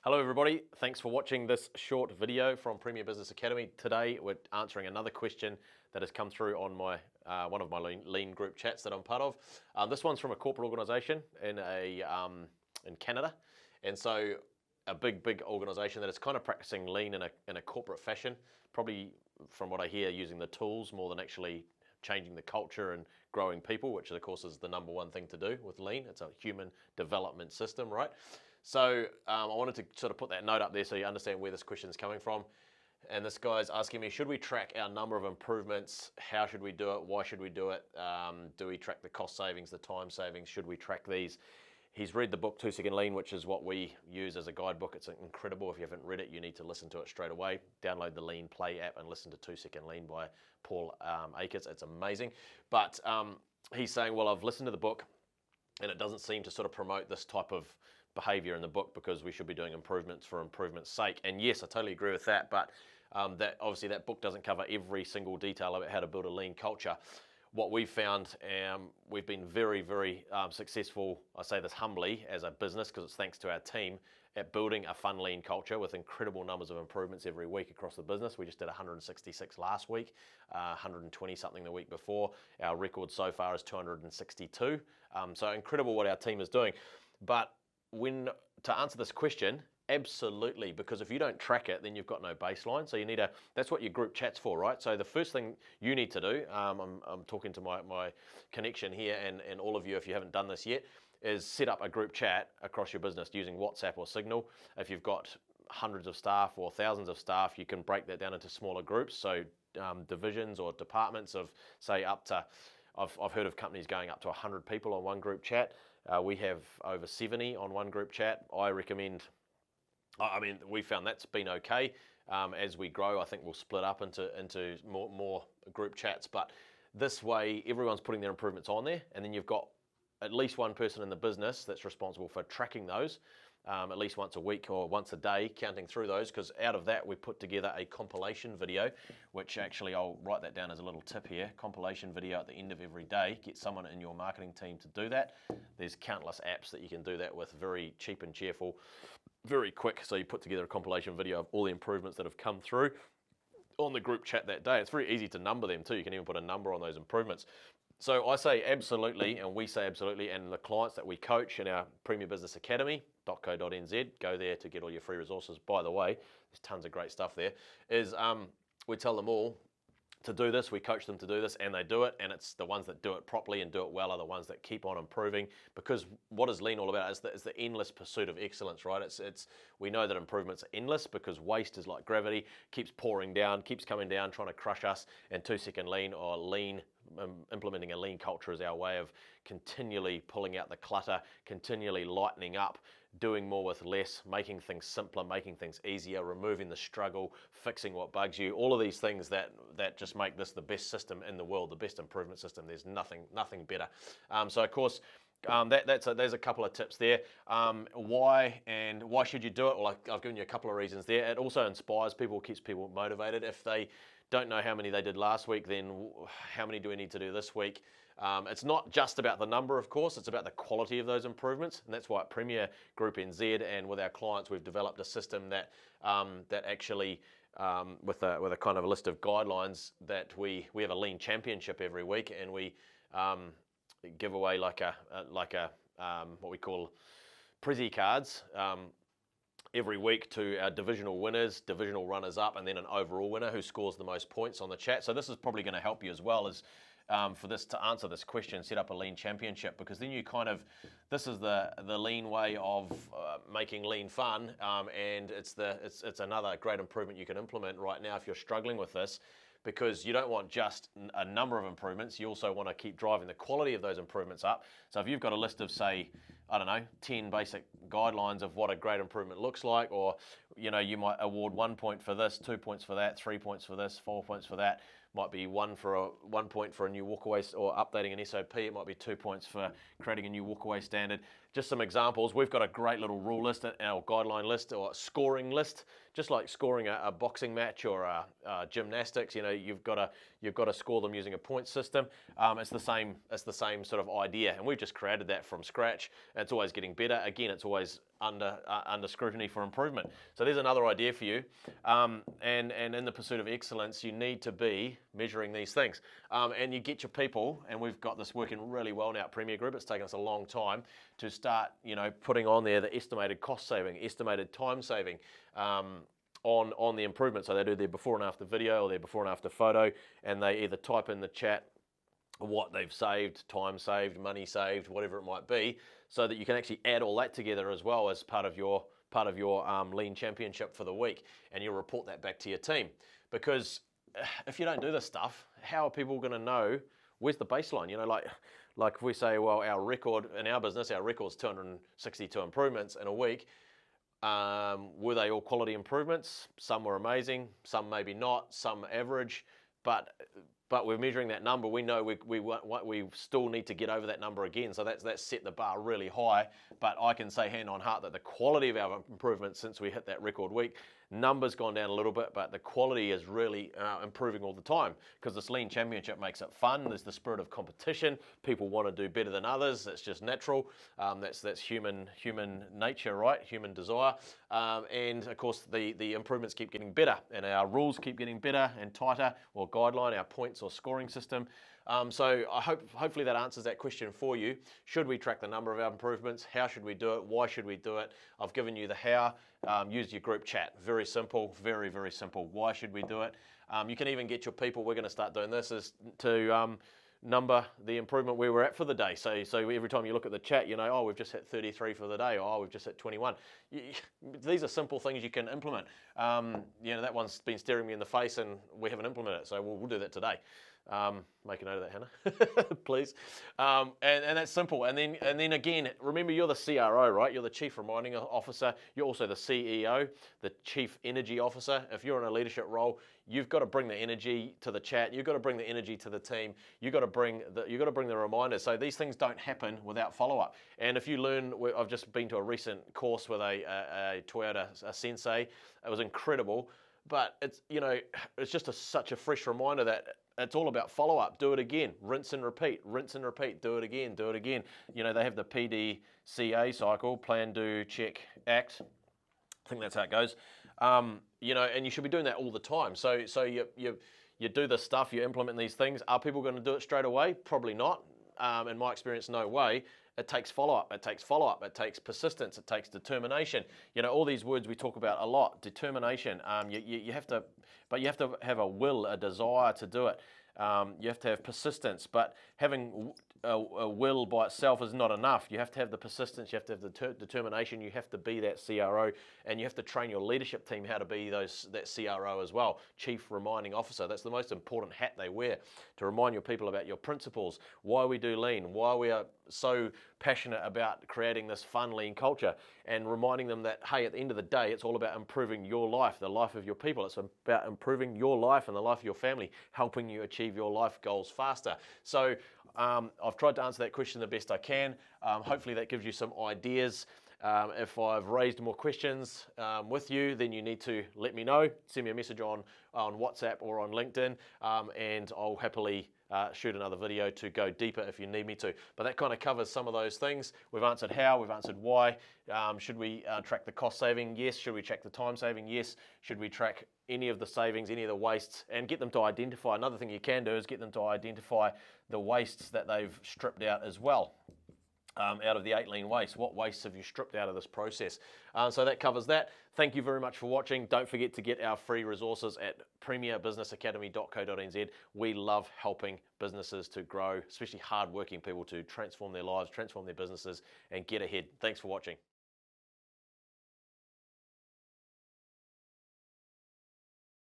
Hello everybody, thanks for watching this short video from Premier Business Academy. Today we're answering another question that has come through on my one of my lean group chats that I'm part of. This one's from a corporate organisation in Canada, and so a big organisation that is kind of practicing lean in a corporate fashion, probably from what I hear using the tools more than actually changing the culture and growing people, which of course is the number one thing to do with lean. It's a human development system, right? So I wanted to sort of put that note up there so you understand where this question is coming from. And this guy's asking me, should we track our number of improvements? How should we do it? Why should we do it? Do we track the cost savings, the time savings? Should we track these? He's read the book 2 Second Lean, which is what we use as a guidebook. It's incredible. If you haven't read it, you need to listen to it straight away. Download the Lean Play app and listen to 2 Second Lean by Paul Akers. It's amazing. But he's saying, well, I've listened to the book and it doesn't seem to sort of promote this type of behavior in the book because we should be doing improvements for improvement's sake. And yes, I totally agree with that, but that obviously that book doesn't cover every single detail about how to build a lean culture. What we've found, we've been very successful, I say this humbly, as a business, because it's thanks to our team, at building a fun lean culture with incredible numbers of improvements every week across the business. We just did 166 last week, 120 something the week before. Our record so far is 262. So incredible what our team is doing. But to answer this question, absolutely, because if you don't track it, then you've got no baseline. So you need that's what your group chat's for, right? So the first thing you need to do, I'm talking to my connection here and all of you if you haven't done this yet, is set up a group chat across your business using WhatsApp or Signal. If you've got hundreds of staff or thousands of staff, you can break that down into smaller groups. So divisions or departments of, say, up to, I've heard of companies going up to 100 people on one group chat. We have over 70 on one group chat. I recommend, we found that's been okay. As we grow, I think we'll split up into more group chats. But this way, everyone's putting their improvements on there, and then you've got at least one person in the business that's responsible for tracking those. At least once a week or once a day, counting through those, because out of that we put together a compilation video, which actually I'll write that down as a little tip here. Compilation video at the end of every day. Get someone in your marketing team to do that. There's countless apps that you can do that with, very cheap and cheerful, very quick. So you put together a compilation video of all the improvements that have come through on the group chat that day. It's very easy to number them too. You can even put a number on those improvements. So I say absolutely, and we say absolutely, and the clients that we coach in our Premier Business Academy.co.nz, go there to get all your free resources. By the way, there's tons of great stuff there, is we tell them all to do this, we coach them to do this, and they do it, and it's the ones that do it properly and do it well are the ones that keep on improving, because what is lean all about is the endless pursuit of excellence, right? We know that improvements are endless because waste is like gravity, keeps pouring down, keeps coming down, trying to crush us, and 2 Second Lean or lean, implementing a lean culture is our way of continually pulling out the clutter, continually lightening up, doing more with less, making things simpler, making things easier, removing the struggle, fixing what bugs you, all of these things that just make this the best system in the world, the best improvement system. There's nothing better. So of course, there's a couple of tips there. Why should you do it? Well, I've given you a couple of reasons there. It also inspires people, keeps people motivated. If they don't know how many they did last week, then how many do we need to do this week? It's not just about the number, of course, it's about the quality of those improvements, and that's why at Premier Group NZ and with our clients we've developed a system that actually with a kind of a list of guidelines that we have a lean championship every week, and we give away like a what we call Prezi cards every week to our divisional winners, divisional runners-up, and then an overall winner who scores the most points on the chat. So this is probably going to help you as well as for this to answer this question, set up a lean championship, because then you this is the lean way of making lean fun, and it's another great improvement you can implement right now if you're struggling with this, because you don't want just a number of improvements, you also want to keep driving the quality of those improvements up. So if you've got a list of, say, I don't know, 10 basic guidelines of what a great improvement looks like, or you might award 1 point for this, 2 points for that, 3 points for this, 4 points for that. Might be 1 point for a new walkaway or updating an SOP. It might be 2 points for creating a new walkaway standard. Just some examples. We've got a great little rule list, our guideline list or scoring list, just like scoring a boxing match or a gymnastics. You've got to score them using a point system. It's the same sort of idea, and we've just created that from scratch. It's always getting better. Again, it's always under scrutiny for improvement. So there's another idea for you. And in the pursuit of excellence, you need to be measuring these things. And you get your people, and we've got this working really well now at Premier Group. It's taken us a long time to start, putting on there the estimated cost saving, estimated time saving. On the improvement. So they do their before and after video or their before and after photo, and they either type in the chat what they've saved, time saved, money saved, whatever it might be, so that you can actually add all that together as well as part of your lean championship for the week, and you'll report that back to your team. Because if you don't do this stuff, how are people going to know where's the baseline? Like if we say, well, our record in our business, our record's 262 improvements in a week. Were they all quality improvements? Some were amazing, some maybe not, some average, but we're measuring that number. We know we still need to get over that number again. So that's set the bar really high. But I can say hand on heart that the quality of our improvements since we hit that record week, numbers gone down a little bit, but the quality is really improving all the time, because this lean championship makes it fun. There's the spirit of competition. People want to do better than others. That's just natural. That's human nature, right? Human desire. And of course, the improvements keep getting better, and our rules keep getting better and tighter, or guideline, our points or scoring system. So hopefully that answers that question for you. Should we track the number of our improvements? How should we do it? Why should we do it? I've given you the how. Use your group chat. Very simple, very, very simple. Why should we do it? You can even get your people, we're going to start doing this, is to number the improvement where we're at for the day. So every time you look at the chat, oh, we've just hit 33 for the day, or oh, we've just hit 21. These are simple things you can implement. That one's been staring me in the face and we haven't implemented it, so we'll do that today. Make a note of that, Hannah, please. And that's simple. And then again, remember, you're the CRO, right? You're the Chief Reminding Officer. You're also the CEO, the Chief Energy Officer. If you're in a leadership role, you've got to bring the energy to the chat. You've got to bring the energy to the team. You've got to bring the reminders. So these things don't happen without follow-up. And if you learn, I've just been to a recent course with a Toyota sensei. It was incredible. But it's just such a fresh reminder that it's all about follow-up. Do it again. Rinse and repeat. Rinse and repeat. Do it again. Do it again. They have the PDCA cycle: plan, do, check, act. I think that's how it goes. And you should be doing that all the time. So you do this stuff. You implement these things. Are people going to do it straight away? Probably not. In my experience, no way. It takes follow-up. It takes follow-up. It takes persistence. It takes determination. All these words we talk about a lot. Determination. You have to have a will, a desire to do it. You have to have persistence, but having a will by itself is not enough. You have to have the persistence, you have to have the determination, you have to be that CRO, and you have to train your leadership team how to be that CRO as well, Chief Reminding Officer. That's the most important hat they wear, to remind your people about your principles, why we do lean, why we are so passionate about creating this fun lean culture, and reminding them that, hey, at the end of the day, it's all about improving your life, the life of your people. It's about improving your life and the life of your family, helping you achieve your life goals faster. So I've tried to answer that question the best I can. Hopefully that gives you some ideas. If I've raised more questions with you, then you need to let me know. Send me a message on WhatsApp or on LinkedIn, and I'll happily shoot another video to go deeper if you need me to. But that kind of covers some of those things. We've answered how, we've answered why. Should we track the cost saving? Yes. Should we track the time saving? Yes. Should we track any of the savings, any of the wastes, and get them to identify? Another thing you can do is get them to identify the wastes that they've stripped out as well. Out of the 8 lean wastes, what wastes have you stripped out of this process? So that covers that. Thank you very much for watching. Don't forget to get our free resources at premierbusinessacademy.co.nz. We love helping businesses to grow, especially hard-working people, to transform their lives, transform their businesses, and get ahead. Thanks for watching.